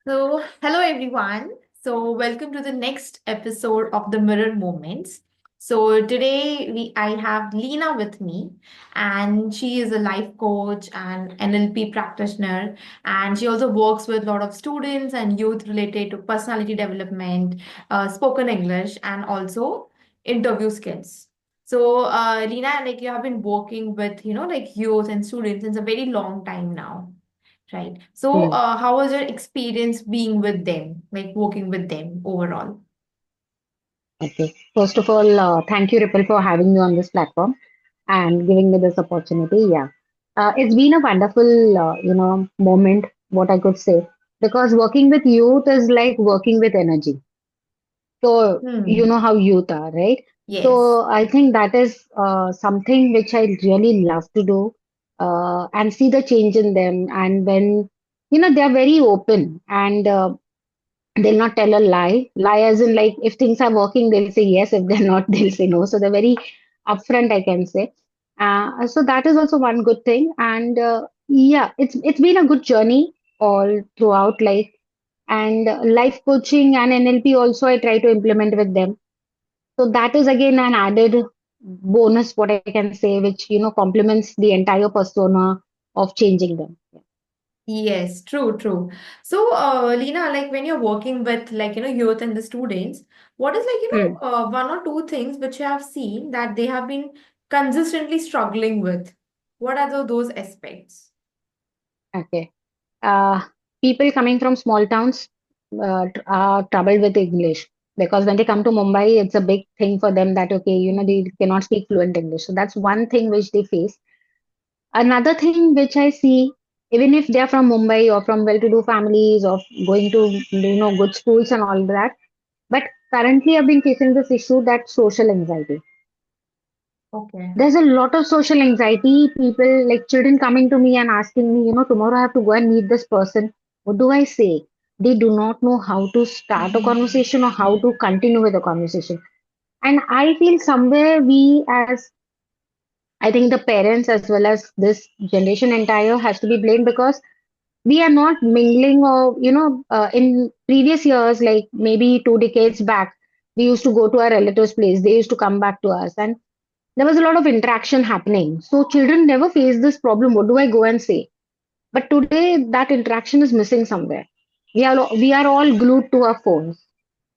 Hello everyone. Welcome to the next episode of the Mirror Moments. Today I have Leena with me, and she is a life coach and NLP practitioner, and she also works with a lot of students and youth related to personality development, spoken English, and also interview skills. Leena, like you have been working with like youth and students since a very long time now. Right. Hmm. How was your experience being with them, like working with them overall? Okay. First of all, thank you, Ripple, for having me on this platform and giving me this opportunity. Yeah. It's been a wonderful, moment, what I could say, because working with youth is like working with energy. So, you Hmm. know how youth are, right? Yes. So, I think that is something which I really love to do and see the change in them. And when, they are very open and they'll not tell a lie as in like if things are working they'll say yes, if they're not they'll say no, so they're very upfront, I can say. So that is also one good thing. And yeah, it's been a good journey all throughout life. And life coaching and NLP also I try to implement with them, so that is again an added bonus, what I can say, which complements the entire persona of changing them. Yes, true, true. Lena, like when you're working with youth and the students, what is Hmm. one or two things which you have seen that they have been consistently struggling with? What are those aspects? Okay. uh, People coming from small towns are troubled with English, because when they come to Mumbai, it's a big thing for them that, okay, they cannot speak fluent English. So that's one thing which they face. Another thing which I see, even if they're from Mumbai or from well-to-do families or going to, good schools and all that, but currently I've been facing this issue, that social anxiety. Okay. There's a lot of social anxiety. People, like children, coming to me and asking me, tomorrow I have to go and meet this person. What do I say? They do not know how to start a conversation or how to continue with a conversation. And I feel somewhere we, as I think the parents as well as this generation entire, has to be blamed, because we are not mingling. Or in previous years, like maybe 2 decades back, we used to go to our relatives' place. They used to come back to us, and there was a lot of interaction happening. So children never face this problem. What do I go and say? But today that interaction is missing somewhere. We are all glued to our phones,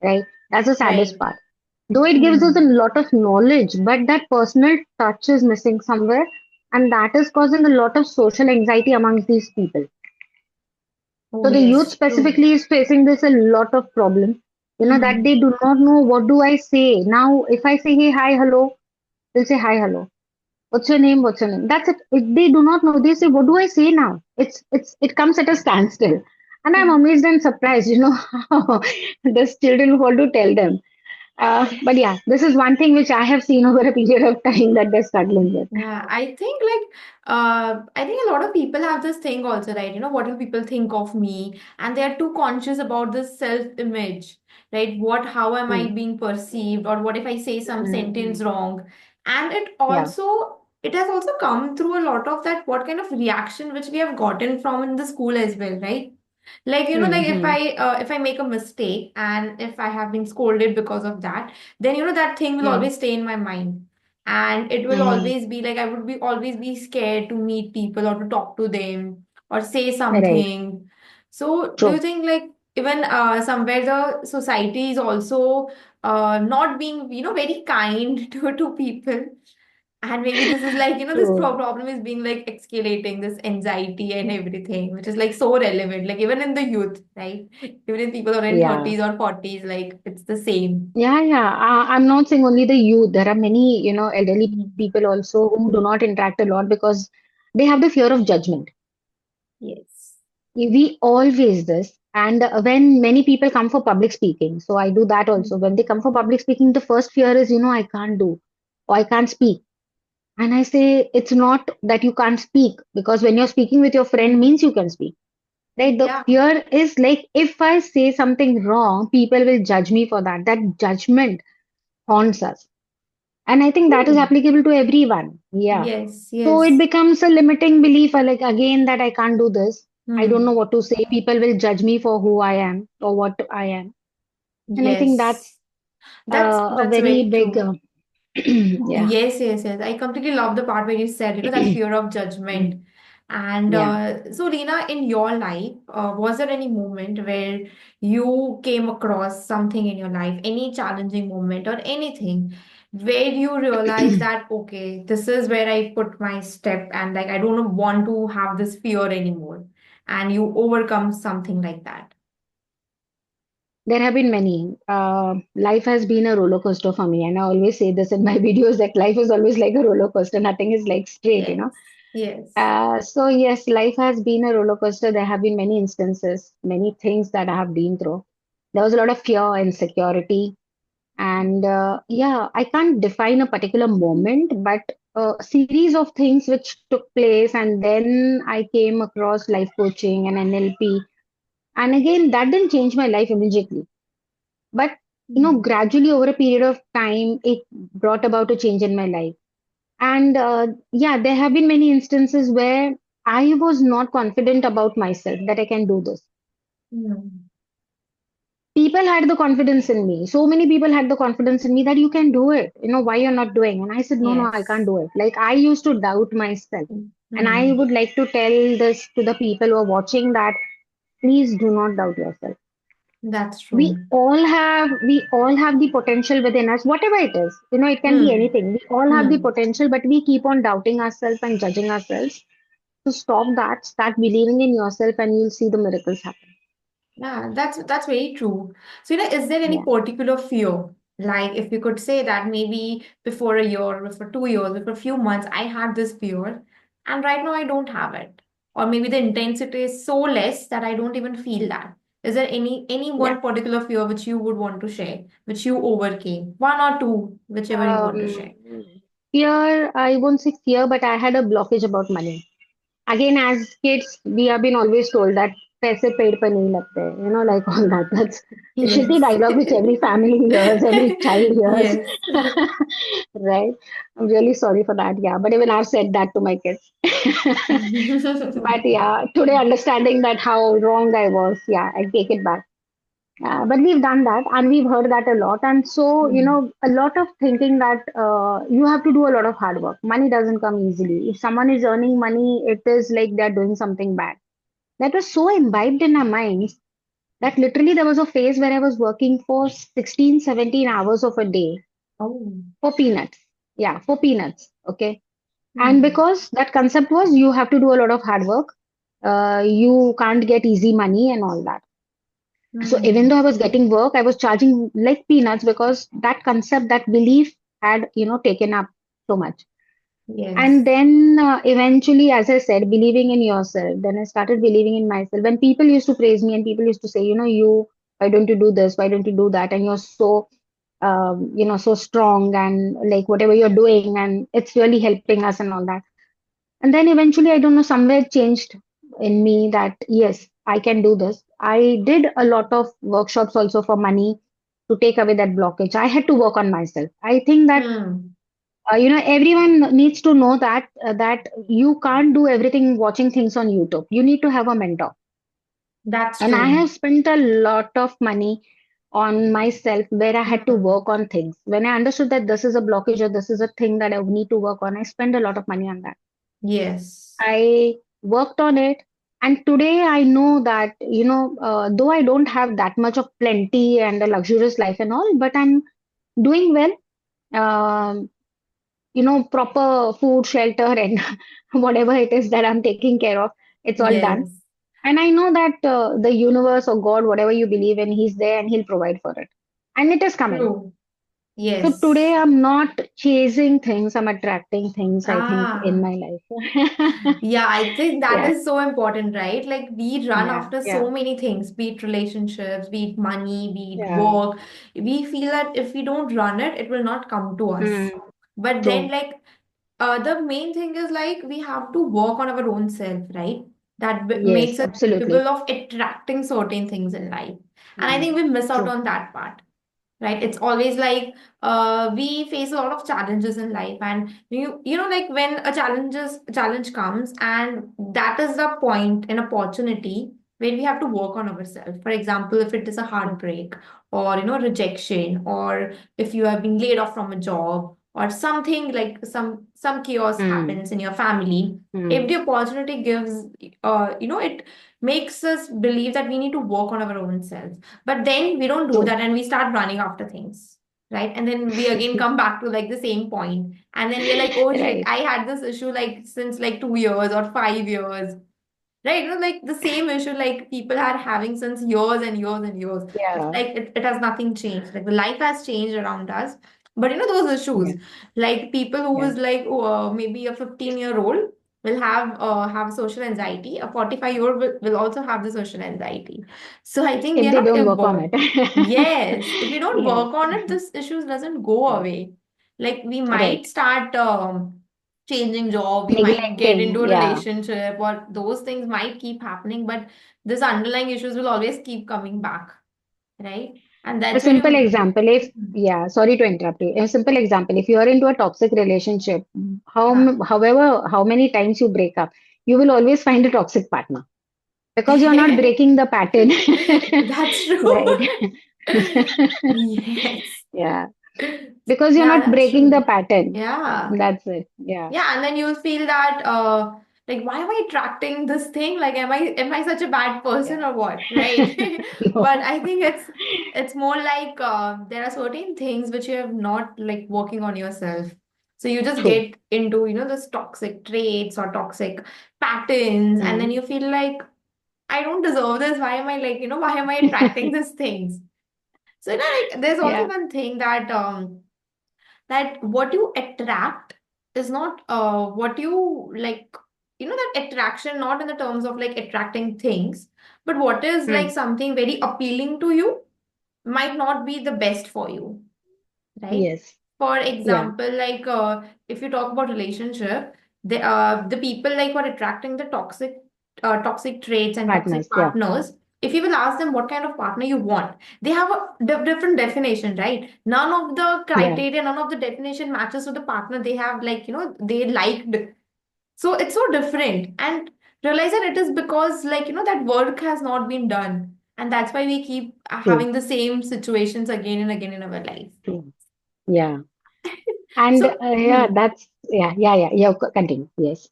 right? That's the saddest Right. part. Though it gives us a Hmm. lot of knowledge, but that personal touch is missing somewhere, and that is causing a lot of social anxiety amongst these people. Oh, So the youth yes, true. specifically is facing this a lot of problem. That Hmm. they do not know what do I say. Now, if I say, hey, hi, hello, they'll say hi, hello. What's your name? What's your name? That's it. If they do not know, they say, "What do I say now?" It comes at a standstill, and I'm amazed and surprised. How these children want to tell them. But yeah, this is one thing which I have seen over a period of time that they're struggling with. Yeah, I think a lot of people have this thing also, right? What will people think of me? And they are too conscious about this self-image, right? How am I Hmm. being perceived? Or what if I say some sentence Hmm. wrong? And Yeah. it has also come through a lot of that, what kind of reaction which we have gotten from in the school as well, right? Like Hmm. if I make a mistake and if I have been scolded because of that, then that thing will Hmm. always stay in my mind, and it will Hmm. always be like I would be always be scared to meet people or to talk to them or say Right. something. So do you True. think like even somewhere the society is also not being very kind to people, and maybe this is like this True. problem is being like escalating this anxiety and everything, which is like so relevant, like even in the youth, right? Even in people who are in Yeah. 30s or 40s, like it's the same. Yeah. Yeah. I'm not saying only the youth. There are many, elderly Mhm. people also who do not interact a lot because they have the fear of judgment. Yes. We all face this. And when many people come for public speaking, so I do that also. When they come for public speaking, the first fear is, I can't do or I can't speak. And I say, it's not that you can't speak, because when you're speaking with your friend means you can speak. Right? The Yeah. fear is like, if I say something wrong, people will judge me for that. That judgment haunts us. And I think that is True. applicable to everyone. Yeah. Yes, So it yes. becomes a limiting belief, like again, that I can't do this. I don't know Hmm. what to say. People will judge me for who I am or what I am. And I think Yes. that's a That's very very big, true. yeah. Yes, yes, yes. I completely love the part where you said, that fear of Mm, judgment. And yeah. so, Lena, in your life, was there any moment where you came across something in your life, any challenging moment or anything, where you realized that, okay, this is where I put my step and like I don't want to have this fear anymore, and you overcome something like that? There have been many. Life has been a roller coaster for me, and I always say this in my videos that life is always like a roller coaster. Nothing is like straight. Yes, yes. So yes, life has been a roller coaster. There have been many instances, many things that I have been through. There was a lot of fear, insecurity, and yeah, I can't define a particular moment, but a series of things which took place, and then I came across life coaching and NLP, and again that didn't change my life immediately, but Hmm. gradually over a period of time, it brought about a change in my life. And yeah, there have been many instances where I was not confident about myself that I can do this. Hmm. People had the confidence in me. So many people had the confidence in me that you can do it. Why you're not doing? And I said, no, no, I can't Yes. do it. Like I used to doubt myself. And I Hmm. would like to tell this to the people who are watching that please do not doubt yourself. That's we true. all have we all have the potential within us, whatever it is. It can be Hmm. anything. We all have the Hmm. potential, but we keep on doubting ourselves and judging ourselves. To stop that, start believing in yourself and you'll see the miracles happen. Yeah, that's very true. So, is there any Yeah. particular fear? Like, if you could say that maybe before a year, before 2 years, before a few months, I had this fear, and right now I don't have it. Or maybe the intensity is so less that I don't even feel that. Is there any Yeah. one particular fear which you would want to share, which you overcame? One or two, whichever you want to share. Fear, I won't say fear, but I had a blockage about money. Again, as kids, we have been always told that पैसे पेड़ पे नहीं लगते, like all that. That's a shitty Yes. dialogue which every family hears, every child hears. Yes. Right? I'm really sorry for that. Yeah. But even I've said that to my kids. But yeah, today understanding that how wrong I was, yeah, I take it back. But we've done that and we've heard that a lot. And so, Hmm. a lot of thinking that you have to do a lot of hard work. Money doesn't come easily. If someone is earning money, it is like they're doing something bad. That was so imbibed in our minds that literally there was a phase where I was working for 16, 17 hours of a day Oh. for peanuts. Yeah, for peanuts. Okay. And Hmm. because that concept was you have to do a lot of hard work, you can't get easy money and all that. So even Hmm. though I was getting work, I was charging like peanuts because that concept, that belief had, taken up so much. And Yes. then eventually, as I said, believing in yourself, then I started believing in myself. When people used to praise me and people used to say, why don't you do this? Why don't you do that? And you're so, so strong and like whatever you're doing and it's really helping us and all that. And then eventually, I don't know, somewhere changed in me that yes, I can do this. I did a lot of workshops also for money to take away that blockage. I had to work on myself. I think that Hmm. everyone needs to know that you can't do everything watching things on YouTube. You need to have a mentor. That's And I true. have spent a lot of money on myself where I had to Hmm. work on things. When I understood that this is a blockage or this is a thing that I need to work on, I spent a lot of money on that. Yes. I worked on it. And today I know that, though I don't have that much of plenty and a luxurious life and all, but I'm doing well. Um, Proper food, shelter, and whatever it is that I'm taking care of, it's all done. Yes. And I know that the universe or God, whatever you believe in, He's there and He'll provide for it. And it is coming. True. So today Yes. I'm not chasing things, I'm attracting things, I think, in Ah. my life. Yeah, I think that Yeah. is so important, right? Like we run Yeah, after yeah, so many things, be it relationships, be it money, be it yeah. work. We feel that if we don't run it, it will not come to us. Mm, But then true. like the main thing is like we have to work on our own self, right? That makes Yes, us capable absolutely. of attracting certain things in life. And I Mm, think we miss out true. on that part. right? It's always like we face a lot of challenges in life, and you know, like when a challenge comes, and that is the point, an opportunity where we have to work on ourselves. For example, if it is a heartbreak, or rejection, or if you have been laid off from a job, or something like some chaos Hmm. happens in your family. If Hmm. the opportunity gives, it makes us believe that we need to work on our own selves, but then we don't do True. that and we start running after things, right? And then we again come back to like the same point. And then we're like, oh shit, Right. I had this issue like since like 2 years or 5 years. Right, like the same issue like people are having since years and years and years. It's Yeah. like it has nothing changed. Like the life has changed around us. But those Yeah. issues, like people who Yeah. is like maybe a 15-year-old will have social anxiety. A 45-year-old will also have the social anxiety. So I think we If are they not don't work on evolved. it. Yes, if we don't Yes. work on it, this issues doesn't go Yeah. away. Like we Right. might start changing job, we might get Neglecting. into a Yeah. relationship, or those things might keep happening, but this underlying issues will always keep coming back, right? And A that's where simple you. example, if, yeah, sorry to interrupt you. A simple example, if you are into a toxic relationship, Yeah. however, how many times you break up, you will always find a toxic partner because you're not breaking the pattern. That's true. Right. Yes. Yeah. Because you're Yeah, not that's breaking the true. pattern. Yeah. That's it. Yeah. Yeah, and then you'll feel that like, why am I attracting this thing? Like, am I such a bad person Yeah. or what? Right? But No. I think it's more like there are certain things which you have not like working on yourself. So you just True. get into, this toxic traits or toxic patterns, and then Mm. you feel like I don't deserve this. Why am I like, why am I attracting these things? So like there's also Yeah. one thing that what you attract is not what you like, that attraction not in the terms of like attracting things, but what is like Mm. something very appealing to you might not be the best for you, right? Yes. For Yeah. example, like if you talk about relationship, the people like who are attracting the toxic traits and toxic Partners. Yeah. partners, if you will ask them what kind of partner you want, they have a different definition, right? None of the Yeah. criteria, none of the definition matches to the partner they have, like they liked. So it's so different, and realize that it is because like that work has not been done, and that's why we keep True. having the same situations again and again in our life. True. Yeah. And So, yeah, that's, yeah, yeah, yeah. Yeah. Continue. Yes.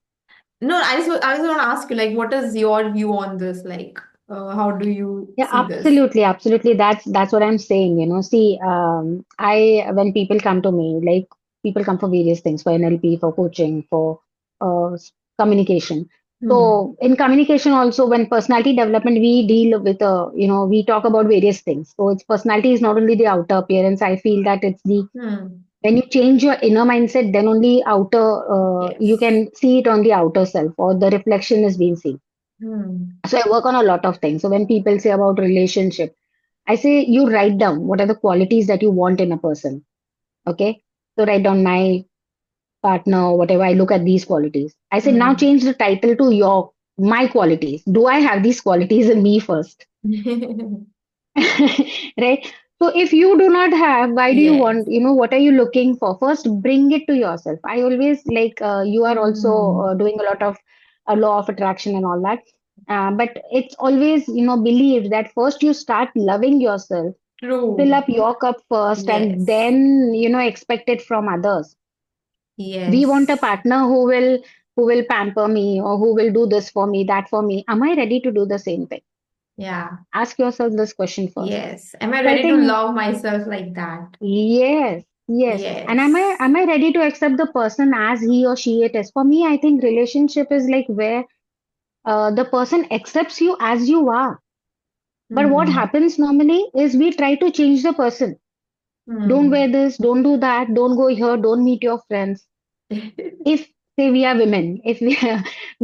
no, I was going to ask you, like, what is your view on this? Like, how do you Yeah, see this? absolutely, absolutely. That's what I'm saying. See, I when people come to me, like people come for various things, for NLP, for coaching, for communication. Hmm. So in communication also, when personality development, we deal with we talk about various things. So its personality is not only the outer appearance. I feel that it's the Hmm. when you change your inner mindset, then only outer you Yes. can see it on the outer self, or the reflection is being seen. Hmm. So I work on a lot of things. So when people say about relationship, I say you write down what are the qualities that you want in a person. Okay. So write down my partner, whatever. I look at these qualities. I say now Hmm. change the title to my qualities. Do I have these qualities in me first? Right. So if you do not have, why do you Yes. want, what are you looking for? First, bring it to yourself. I always like, you are also Hmm. doing a lot of law of attraction and all that. But it's always, believed that first you start loving yourself, fill True. up your cup first, and Yes. then, expect it from others. We want a Yes. partner who will pamper me, or who will do this for me, that for me. Am I ready to do the same thing? Yeah. Ask yourself this question first. Yes. Am I So I ready to think love myself like that? yes, yes. And am I Yes. am I ready to accept the person as he or she it is? For me, I think relationship is like where the person accepts you as you are. But what Hmm. happens normally is we try to change the person. Don't Hmm. wear this, don't do that, don't go here, don't meet your friends. If say we are women, if we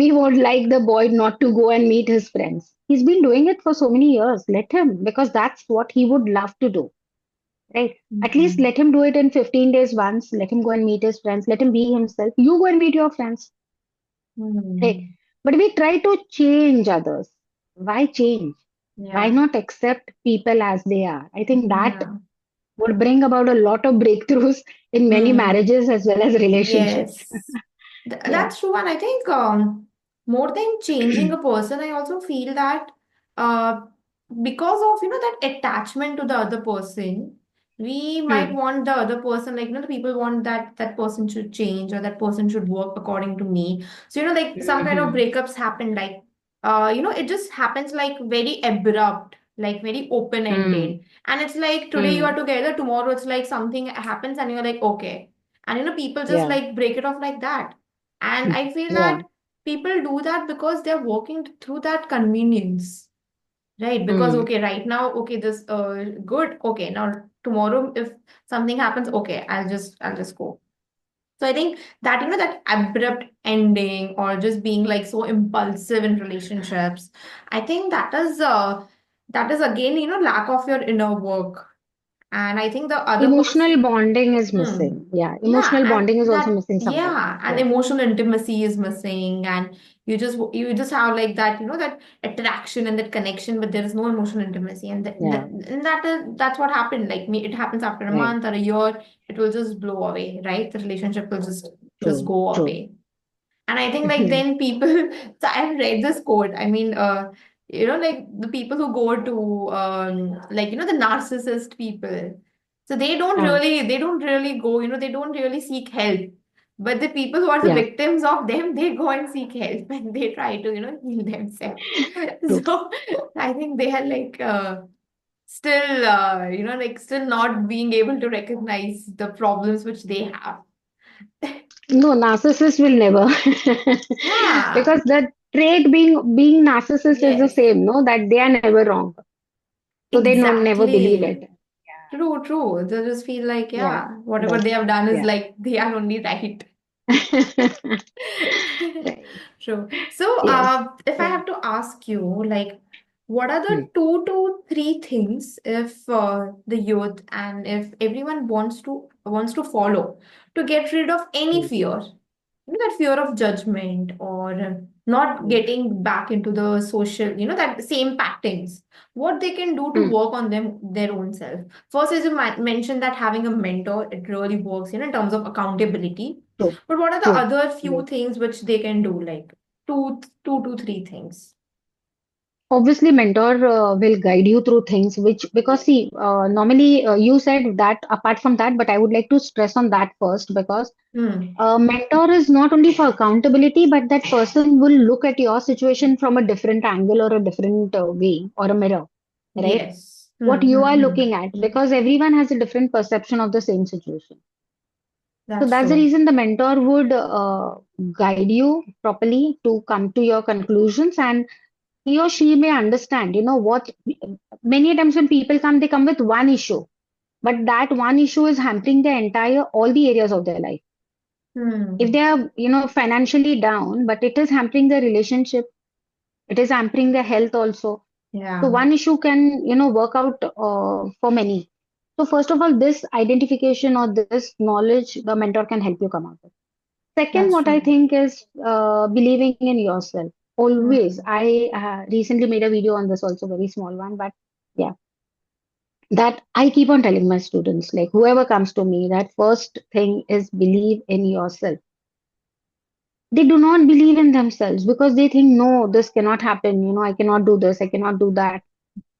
we would like the boy not to go and meet his friends. He's been doing it for so many years. Let him, because that's what he would love to do. Right? At least Hmm. let him do it in 15 days once. Let him go and meet his friends. Let him be himself. You go and meet your friends. Right? Hmm. But we try to change others. Why change? Why Yeah. not accept people as they are? I think that Yeah. would bring about a lot of breakthroughs in many Hmm. marriages as well as relationships. Yes. Yeah. That's true. And I think more than changing a person, I also feel that uh, because of, that attachment to the other person, we might Hmm. want the other person, like, the people want that that person should change or that person should work according to me. So, like some kind of Hmm. breakups happen, like, it just happens like very abrupt, like very Hmm. open-ended. And it's like today you are Hmm. together, tomorrow it's like something happens and you're like, okay. And people just Yeah. like break it off like that. And I feel Yeah. that people do that because they're working through that convenience, right? Because Hmm. okay, right now, okay, this good, okay, now tomorrow if something happens, okay, I'll just go. So I think that that abrupt ending or just being like so impulsive in relationships, I think that is again lack of your inner work. And I think the other Emotional person. bonding is Hmm. missing. Yeah. Yeah, Emotional and bonding is also that missing somewhere. yeah, and Yeah. emotional intimacy is missing, and you just have like that, that attraction and that connection, but there is no emotional intimacy, and Yeah. that's what happened. Like me, it happens after a Right. month or a year, it will just blow away, right? The relationship will just True. go True. away. And I think like then people, so I've read this quote. I mean, like the people who go to like the narcissist people. So Ah. they don't really go, they don't really seek help. But the people who are the Yeah. victims of them, they go and seek help and they try to, heal themselves. True. So I think they are like still like still not being able to recognize the problems which they have. No, narcissist will never. Yeah, Because the trait being narcissist is the yes. same, no, that they are never wrong. So they no never believe it. Exactly. True, true. They just feel like, Yeah. yeah, whatever That they have done is yeah. like they are only right. Right. True. So, Yes. if I Yeah. have to ask you, like, what are Hmm. the 2 to 3 things if the youth and if everyone wants to follow to get rid of any Hmm. fear? That fear of judgment or not Hmm. getting back into the social, that same patterns, what they can do to Hmm. work on them their own self. First, as you mentioned, that having a mentor, it really works, in terms of accountability. True. But what are the True. other few Yes. things which they can do, like two to three things? Obviously, mentor will guide you through things which, because see, normally you said that apart from that, but I would like to stress on that first because Hmm. mentor is not only for accountability, but that person will look at your situation from a different angle or a different way or a mirror, right? Yes. What Hmm, you hmm, are hmm. looking at, because everyone has a different perception of the same situation. So That's that's the true. reason the mentor would guide you properly to come to your conclusions, and he or she may understand, what many times when people come, they come with one issue, but that one issue is hampering their entire all the areas of their life. If Hmm. they are, financially down, but it is hampering their relationship, it is hampering their health also. So Yeah, one issue can, work out for many. So first of all, this identification or this knowledge, the mentor can help you come out with. Second, that's what I true. think is believing in yourself. Always. Hmm. I recently made a video on this also, very small one, but yeah, that I keep on telling my students, like whoever comes to me, that first thing is believe in yourself. They do not believe in themselves because they think, no, this cannot happen. I cannot do this, I cannot do that.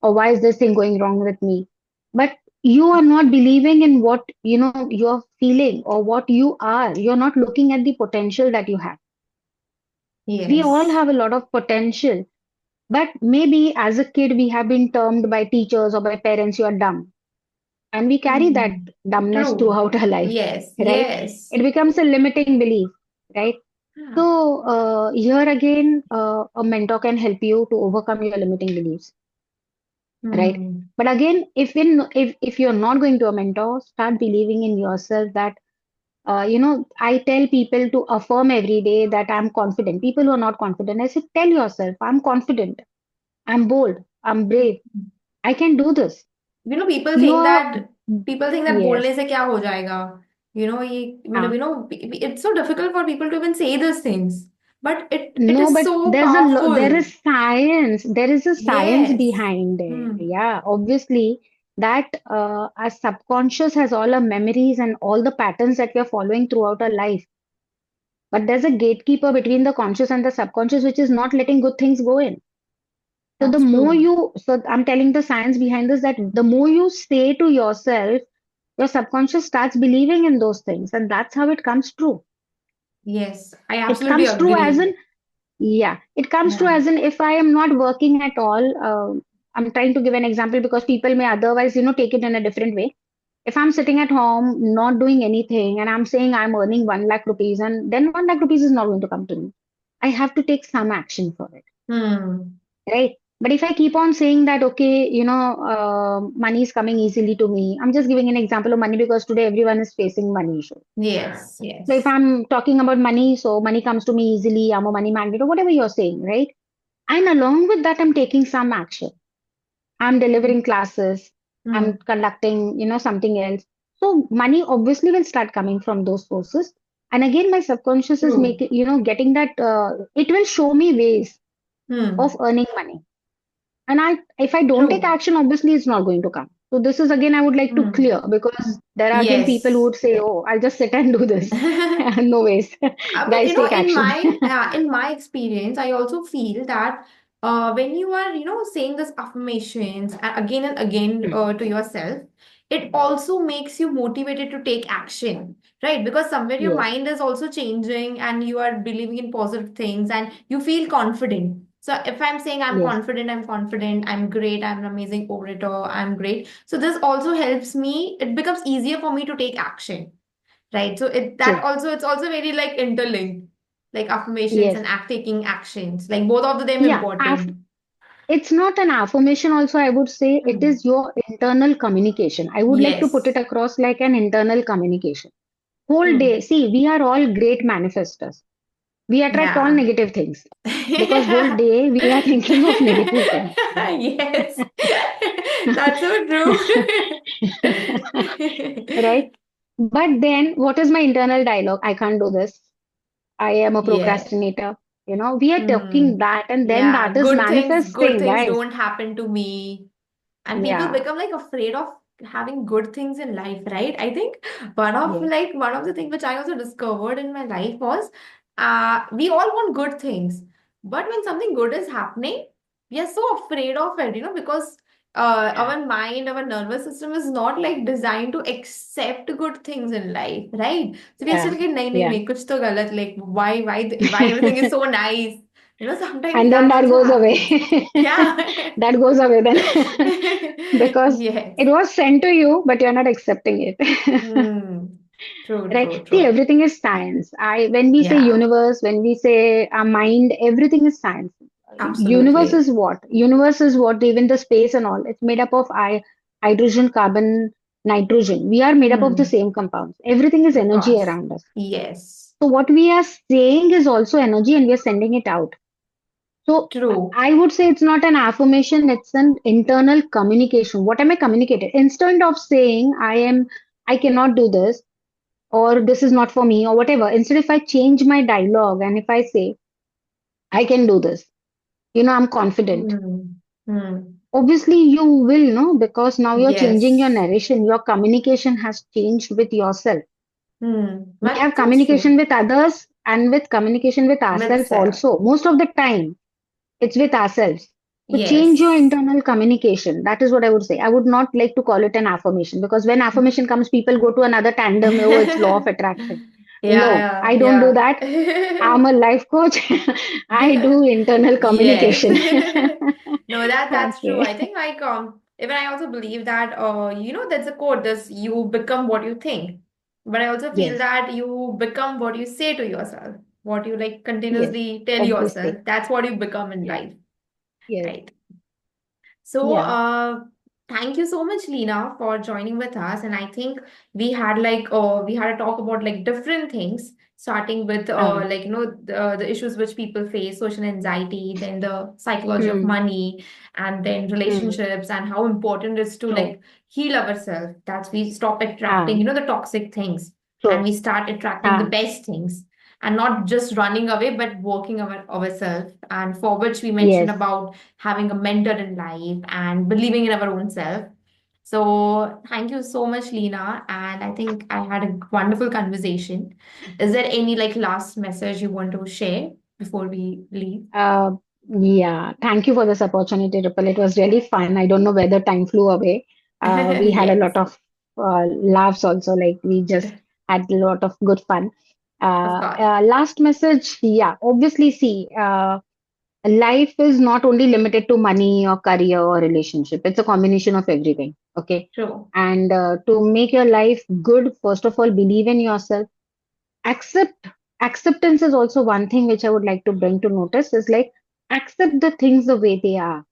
Or why is this thing going wrong with me? But you are not believing in what, you're feeling or what you are. You're not looking at the potential that you have. We all Yes. have a lot of potential, but maybe as a kid, we have been termed by teachers or by parents, you are dumb. And we carry that Hmm. dumbness True. throughout our life, Yes. right? Yes. It becomes a limiting belief, right? Yeah. So, here again, a mentor can help you to overcome your limiting beliefs, right? Hmm. But again, if you're not going to a mentor, start believing in yourself that I tell people to affirm every day that I'm confident. People who are not confident, I say, tell yourself, I'm confident, I'm bold, I'm brave, I can do this. People You think are, that yes, बोलने से क्या हो जाएगा. ये ah, it's so difficult for people to even say these things, but it no, is but so powerful. there is a science Yes. behind it. Hmm. Yeah, obviously. that our subconscious has all our memories and all the patterns that we are following throughout our life. But there's a gatekeeper between the conscious and the subconscious, which is not letting good things go in. So That's true. so I'm telling the science behind this, that the more you say to yourself, your subconscious starts believing in those things, and that's how it comes true. Yes, I It absolutely comes true as agree. in, yeah, it comes true Yeah. as in, if I am not working at all, I'm trying to give an example because people may otherwise, take it in a different way. If I'm sitting at home, not doing anything, and I'm saying I'm earning 1 lakh rupees, and then 1 lakh rupees is not going to come to me. I have to take some action for it, Hmm. right? But if I keep on saying that, okay, money is coming easily to me, I'm just giving an example of money because today everyone is facing money issue. Yes, So if yes. I'm talking about money, so money comes to me easily, I'm a money magnet, or whatever you're saying, right? And along with that, I'm taking some action. I'm delivering classes, I'm Hmm. conducting, something else. So money obviously will start coming from those sources. And again, my subconscious is True. making, getting that, it will show me ways of Hmm. earning money. And if I don't take True. action, obviously it's not going to come. So this is again, I would like to Hmm. clear, because there are again people who Yes. would say, "Oh, I'll just sit and do this." No ways, But guys, take action. in my experience, I also feel that when you are, saying this affirmations again and again Hmm. to yourself, it also makes you motivated to take action, right? Because somewhere your Yes, mind is also changing and you are believing in positive things and you feel confident. So if I'm saying yes, I'm confident, I'm great, I'm an amazing orator, I'm great. So this also helps me. It becomes easier for me to take action, right? So true. it's also very like interlinked, like affirmations Yes, and taking actions, like both of them yeah. important. It's not an affirmation. Also, I would say it Hmm. is your internal communication. I would like to put it Yes. across like an internal communication. Whole True. day, see, we are all great manifestors. We attract all Yeah. negative things because whole day we are thinking of negative things. Yes. That's so true. Right? But then, what is my internal dialogue? I can't do this. I am a Yeah. procrastinator. We are talking Hmm. that, and then Yeah. that is Good manifesting, things guys. don't happen to me. And people Yeah. become like afraid of having good things in life, right? I think Yes. one of the things which I also discovered in my life was we all want good things, but when something good is happening, we are so afraid of it, because our mind, our nervous system is not like designed to accept good things in life, right? So we are still Yeah. like, nahi Yeah. nahi kuch to galat, like why everything is so nice, sometimes And then that that also goes away. happens. Yeah. That goes away then. Because Yes. it was sent to you, but you're not accepting it. Hmm. True, Right? true, See, true. everything is science. When we say Yeah, universe, when we say our mind, everything is science. Universe absolutely. is what? Universe is what? Even the space and all. It's made up of hydrogen, carbon, nitrogen. We are made up of the Hmm. same compounds. Everything is Of energy course. around us. Yes. So what we are saying is also energy, and we are sending it out. So True. I would say it's not an affirmation, it's an internal communication. What am I communicating? Instead of saying I cannot do this, or this is not for me, or whatever, instead if I change my dialogue and if I say I can do this, I'm confident. Hmm. Hmm. Obviously you will know, because now you're changing your Yes. narration, your communication has changed with yourself. Hmm. We But have that's communication true. with others and with communication with With ourselves self. also. Most of the time it's with ourselves. So change your Yes. internal communication. That is what I would say. I would not like to call it an affirmation, because when affirmation comes, people go to another tandem. Oh, it's law of attraction. No, Yeah, I don't do yeah, that. I'm yeah. a life coach. I do internal Yes. communication. No, that's true. I Okay. think like even I also believe that that's a quote, this you become what you think. But I also feel Yes. that you become what you say to yourself, what you like Yes. continuously tell yourself. Obviously. That's what you become in Yes. life, Yes. right? So, Yeah. thank you so much, Leena, for joining with us. And I think we had a talk about like different things, starting with Uh, the issues which people face, social anxiety, then the psychology of mm, money, and then mm, relationships, and how important it is to true. like heal ourselves. That we stop attracting, Ah, the toxic things, and true. we start attracting the Ah, best things, and not just running away, but working ourselves. And for which we mentioned yes. about having a mentor in life and believing in our own self. So thank you so much, Leena. And I think I had a wonderful conversation. Is there any like last message you want to share before we leave? Uh, yeah, thank you for this opportunity, Ripple. It was really fun. I don't know where the time flew away. We had a lot Yes, of laughs also, like we just had a lot of good fun. of course. Last message, yeah, obviously, see, life is not only limited to money or career or relationship. It's a combination of everything. Okay. True. And to make your life good, first of all, believe in yourself. Accept Acceptance is also one thing which I would like to bring to notice is like accept the things the way they are.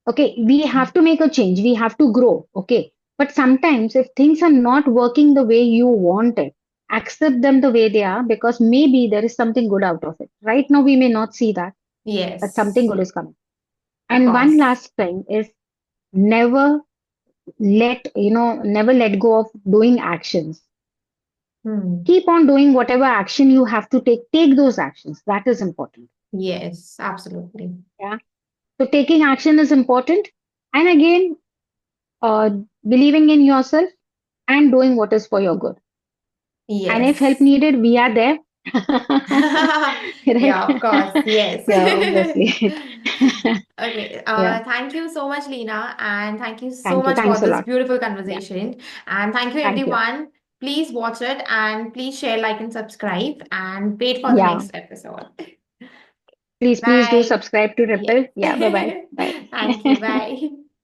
Okay, we have to make a change, we have to grow. Okay, but sometimes if things are not working the way you want it, accept them the way they are because maybe there is something good out of it. Right now, we may not see that, but something Yes, good is coming. of And one course. last thing is never never let go of doing actions. Hmm. Keep on doing whatever action you have to take. Take those actions. That is important. Yes, absolutely. Yeah. So taking action is important. And again, uh, believing in yourself and doing what is for your good. And if help Yes. needed, we are there. Right? Yeah, of course. Yes. Yeah, obviously. Okay. Yeah. Thank you so much, Lena, and thank you so Thank you. much for Thanks a this lot. beautiful Yeah. conversation. And thank you, Thank you. everyone. Please watch it and please share, like, and subscribe and wait for the Yeah. next episode. Please do Bye. subscribe to Yes. Ripple. Yeah. Bye bye. Bye. Thank you. Bye.